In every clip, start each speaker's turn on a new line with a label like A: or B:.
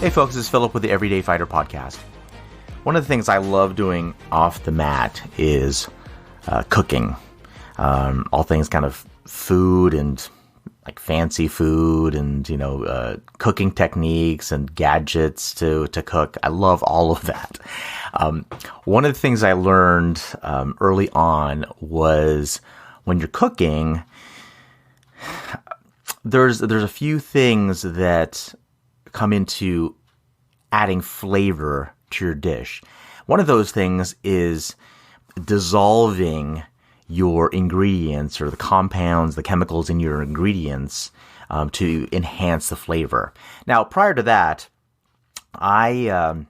A: Hey folks, this is Philipp with the Everyday Fighter podcast. One of the things I love doing off the mat is cooking. All things kind of food and like fancy food and, cooking techniques and gadgets to cook. I love all of that. One of the things I learned early on was when you're cooking, there's a few things that come into adding flavor to your dish. One of those things is dissolving your ingredients or the compounds, the chemicals in your ingredients to enhance the flavor. Now, prior to that, I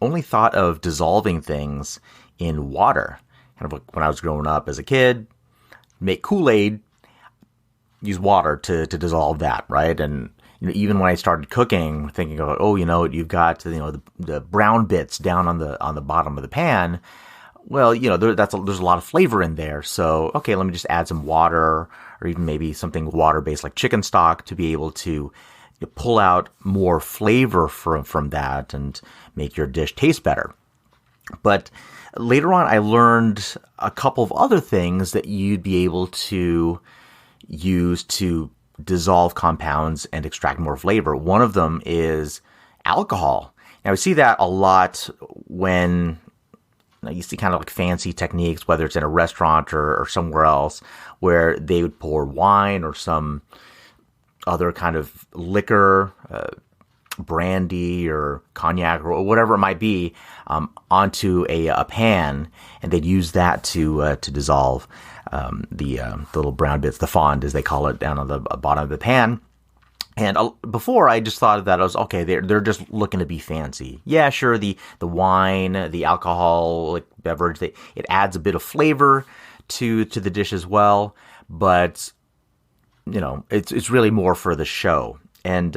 A: only thought of dissolving things in water. Kind of like when I was growing up as a kid, make Kool-Aid, use water to dissolve that, right? And even when I started cooking, thinking about, you've got the brown bits down on the bottom of the pan. Well, there's a lot of flavor in there. So, okay, let me just add some water or even maybe something water-based like chicken stock to be able to pull out more flavor from that and make your dish taste better. But later on, I learned a couple of other things that you'd be able to use to dissolve compounds and extract more flavor. One of them is alcohol. Now, we see that a lot when you see kind of like fancy techniques, whether it's in a restaurant or somewhere else, where they would pour wine or some other kind of liquor, brandy or cognac or whatever it might be, onto a pan, and they'd use that to dissolve the little brown bits, the fond as they call it, down on the bottom of the pan. And before, I just thought of that as, okay, they're just looking to be fancy. Yeah, sure, the wine, the alcoholic beverage, it adds a bit of flavor to the dish as well, but it's really more for the show. And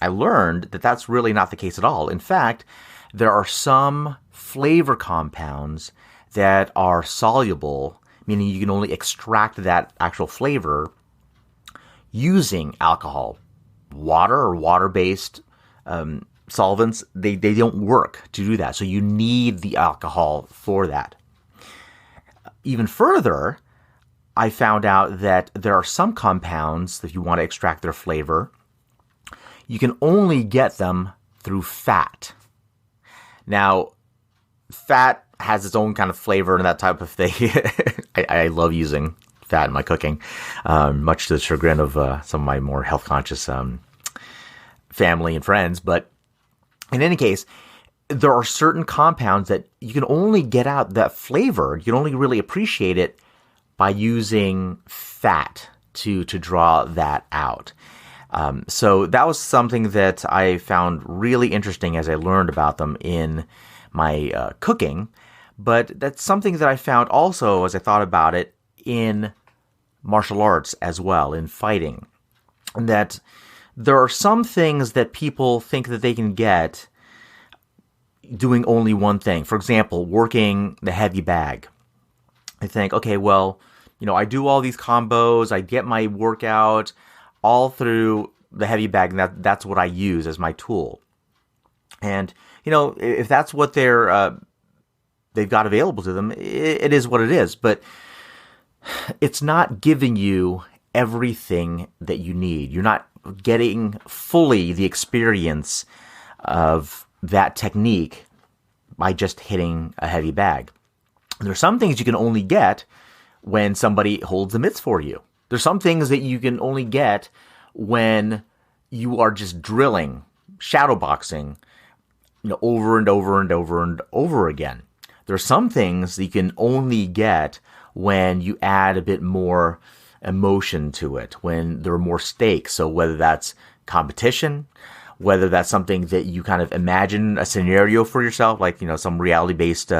A: I learned that that's really not the case at all. In fact, there are some flavor compounds that are soluble, meaning you can only extract that actual flavor using alcohol. Water or water-based solvents, they don't work to do that. So you need the alcohol for that. Even further, I found out that there are some compounds that if you want to extract their flavor, you can only get them through fat. Now, fat has its own kind of flavor and that type of thing. I love using fat in my cooking, much to the chagrin of some of my more health-conscious family and friends. But in any case, there are certain compounds that you can only get out that flavor. You can only really appreciate it by using fat to draw that out. So that was something that I found really interesting as I learned about them in my cooking. But that's something that I found also as I thought about it in martial arts as well, in fighting, and that there are some things that people think that they can get doing only one thing. For example, working the heavy bag. I think, okay, well, I do all these combos, I get my workout all through the heavy bag, and that's what I use as my tool. And, if that's what they've got available to them, it is what it is. But it's not giving you everything that you need. You're not getting fully the experience of that technique by just hitting a heavy bag. There are some things you can only get when somebody holds the mitts for you. There's some things that you can only get when you are just drilling, shadow boxing, over and over and over and over again. There are some things that you can only get when you add a bit more emotion to it, when there are more stakes. So whether that's competition, whether that's something that you kind of imagine a scenario for yourself, like, some reality-based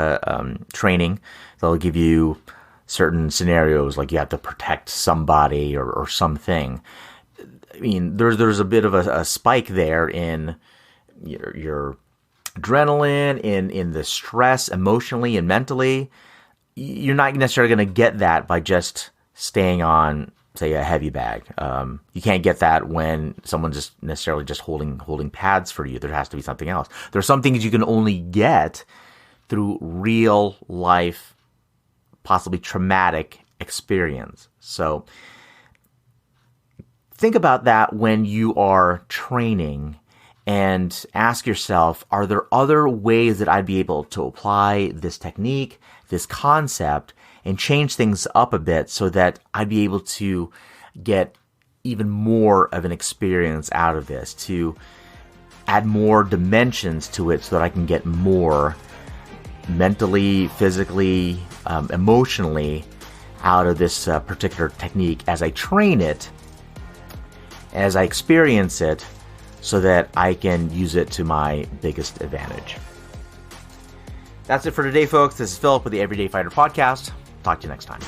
A: training, they'll give you certain scenarios, like you have to protect somebody or something. I mean, there's a bit of a spike there in your adrenaline, in the stress emotionally and mentally. You're not necessarily going to get that by just staying on say, a heavy bag. You can't get that when someone's just necessarily just holding pads for you. There has to be something else. There are some things you can only get through real life, possibly traumatic experience. So think about that when you are training and ask yourself, are there other ways that I'd be able to apply this technique, this concept, and change things up a bit so that I'd be able to get even more of an experience out of this, to add more dimensions to it so that I can get more mentally, physically, emotionally out of this particular technique as I train it, as I experience it, so that I can use it to my biggest advantage. That's it for today, folks. This is Philip with the Everyday Fighter Podcast. Talk to you next time.